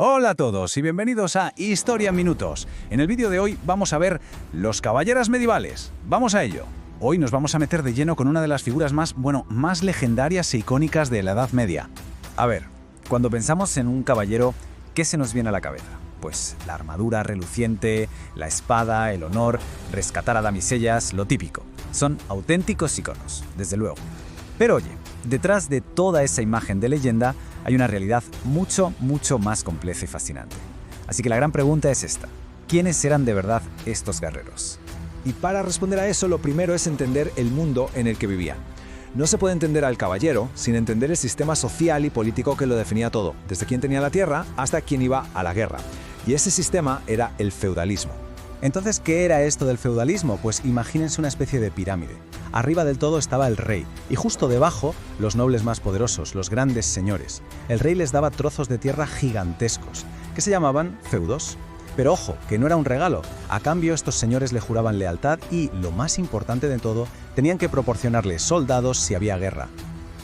Hola a todos y bienvenidos a Historia en Minutos. En el vídeo de hoy vamos a ver los caballeros medievales. ¡Vamos a ello! Hoy nos vamos a meter de lleno con una de las figuras más legendarias e icónicas de la Edad Media. A ver, cuando pensamos en un caballero, ¿qué se nos viene a la cabeza? Pues la armadura reluciente, la espada, el honor, rescatar a damisellas, lo típico. Son auténticos iconos, desde luego. Pero oye, detrás de toda esa imagen de leyenda hay una realidad mucho más compleja y fascinante. Así que la gran pregunta es esta: ¿quiénes eran de verdad estos guerreros? Y para responder a eso, lo primero es entender el mundo en el que vivían. No se puede entender al caballero sin entender el sistema social y político que lo definía todo, desde quién tenía la tierra hasta quién iba a la guerra. Y ese sistema era el feudalismo. Entonces, ¿qué era esto del feudalismo? Pues imagínense una especie de pirámide. Arriba del todo estaba el rey, y justo debajo los nobles más poderosos, los grandes señores. El rey les daba trozos de tierra gigantescos, que se llamaban feudos. Pero ojo, que no era un regalo. A cambio, estos señores le juraban lealtad y, lo más importante de todo, tenían que proporcionarle soldados si había guerra.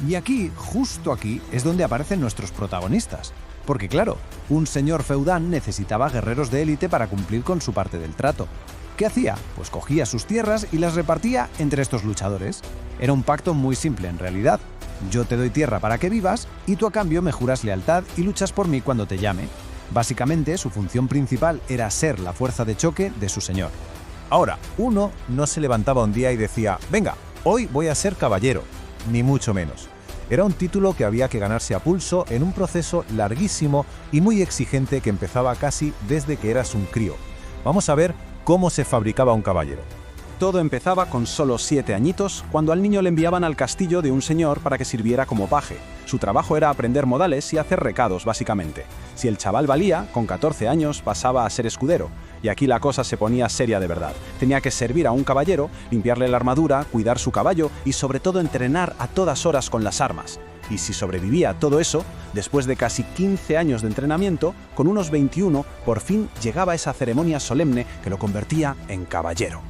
Y aquí, justo aquí, es donde aparecen nuestros protagonistas. Porque claro, un señor feudal necesitaba guerreros de élite para cumplir con su parte del trato. ¿Qué hacía? Pues cogía sus tierras y las repartía entre estos luchadores. Era un pacto muy simple en realidad. Yo te doy tierra para que vivas y tú a cambio me juras lealtad y luchas por mí cuando te llame. Básicamente, su función principal era ser la fuerza de choque de su señor. Ahora, uno no se levantaba un día y decía, venga, hoy voy a ser caballero, ni mucho menos. Era un título que había que ganarse a pulso en un proceso larguísimo y muy exigente que empezaba casi desde que eras un crío. Vamos a ver cómo se fabricaba un caballero. Todo empezaba con solo 7 añitos, cuando al niño le enviaban al castillo de un señor para que sirviera como paje. Su trabajo era aprender modales y hacer recados, básicamente. Si el chaval valía, con 14 años pasaba a ser escudero. Y aquí la cosa se ponía seria de verdad. Tenía que servir a un caballero, limpiarle la armadura, cuidar su caballo y sobre todo entrenar a todas horas con las armas. Y si sobrevivía a todo eso, después de casi 15 años de entrenamiento, con unos 21, por fin llegaba esa ceremonia solemne que lo convertía en caballero.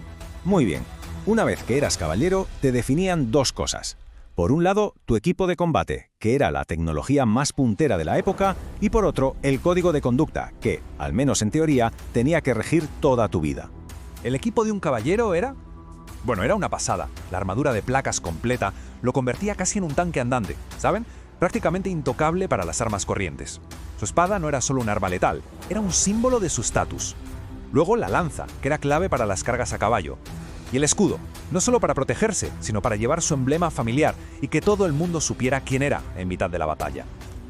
Muy bien, una vez que eras caballero, te definían dos cosas. Por un lado, tu equipo de combate, que era la tecnología más puntera de la época, y por otro, el código de conducta, que, al menos en teoría, tenía que regir toda tu vida. ¿El equipo de un caballero era? Bueno, era una pasada. La armadura de placas completa lo convertía casi en un tanque andante, ¿saben? Prácticamente intocable para las armas corrientes. Su espada no era solo un arma letal, era un símbolo de su estatus. Luego la lanza, que era clave para las cargas a caballo. Y el escudo, no solo para protegerse, sino para llevar su emblema familiar y que todo el mundo supiera quién era en mitad de la batalla.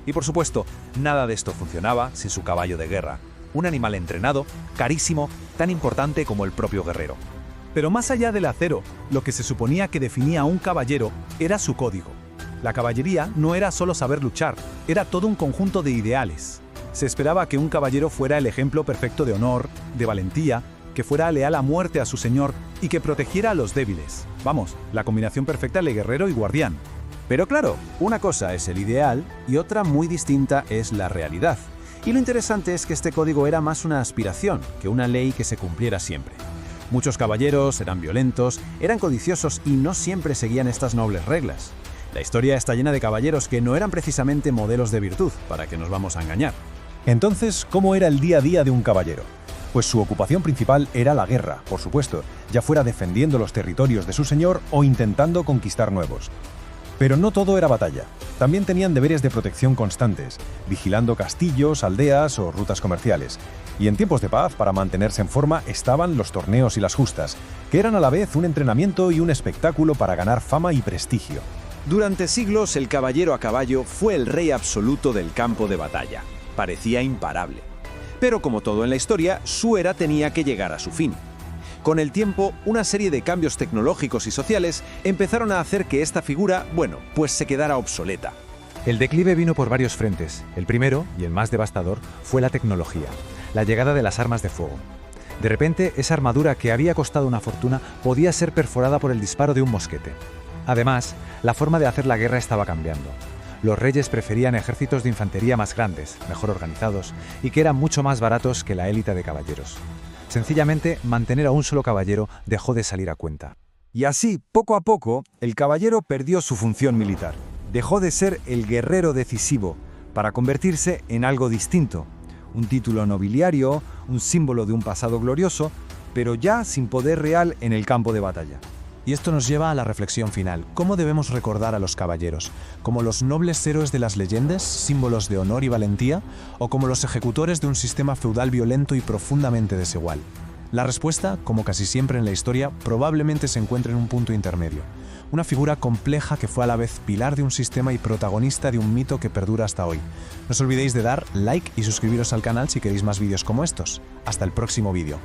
Y por supuesto, nada de esto funcionaba sin su caballo de guerra. Un animal entrenado, carísimo, tan importante como el propio guerrero. Pero más allá del acero, lo que se suponía que definía a un caballero era su código. La caballería no era solo saber luchar, era todo un conjunto de ideales. Se esperaba que un caballero fuera el ejemplo perfecto de honor, de valentía, que fuera leal a muerte a su señor y que protegiera a los débiles. Vamos, la combinación perfecta de guerrero y guardián. Pero claro, una cosa es el ideal y otra muy distinta es la realidad. Y lo interesante es que este código era más una aspiración que una ley que se cumpliera siempre. Muchos caballeros eran violentos, eran codiciosos y no siempre seguían estas nobles reglas. La historia está llena de caballeros que no eran precisamente modelos de virtud, para que nos vamos a engañar. Entonces, ¿cómo era el día a día de un caballero? Pues su ocupación principal era la guerra, por supuesto, ya fuera defendiendo los territorios de su señor o intentando conquistar nuevos. Pero no todo era batalla. También tenían deberes de protección constantes, vigilando castillos, aldeas o rutas comerciales. Y en tiempos de paz, para mantenerse en forma, estaban los torneos y las justas, que eran a la vez un entrenamiento y un espectáculo para ganar fama y prestigio. Durante siglos, el caballero a caballo fue el rey absoluto del campo de batalla. Parecía imparable. Pero como todo en la historia, su era tenía que llegar a su fin. Con el tiempo, una serie de cambios tecnológicos y sociales empezaron a hacer que esta figura, pues se quedara obsoleta. El declive vino por varios frentes. El primero, y el más devastador, fue la tecnología, la llegada de las armas de fuego. De repente, esa armadura que había costado una fortuna podía ser perforada por el disparo de un mosquete. Además, la forma de hacer la guerra estaba cambiando. Los reyes preferían ejércitos de infantería más grandes, mejor organizados, y que eran mucho más baratos que la élite de caballeros. Sencillamente, mantener a un solo caballero dejó de salir a cuenta. Y así, poco a poco, el caballero perdió su función militar. Dejó de ser el guerrero decisivo para convertirse en algo distinto, un título nobiliario, un símbolo de un pasado glorioso, pero ya sin poder real en el campo de batalla. Y esto nos lleva a la reflexión final. ¿Cómo debemos recordar a los caballeros? ¿Como los nobles héroes de las leyendas, símbolos de honor y valentía? ¿O como los ejecutores de un sistema feudal violento y profundamente desigual? La respuesta, como casi siempre en la historia, probablemente se encuentra en un punto intermedio. Una figura compleja que fue a la vez pilar de un sistema y protagonista de un mito que perdura hasta hoy. No os olvidéis de dar like y suscribiros al canal si queréis más vídeos como estos. Hasta el próximo vídeo.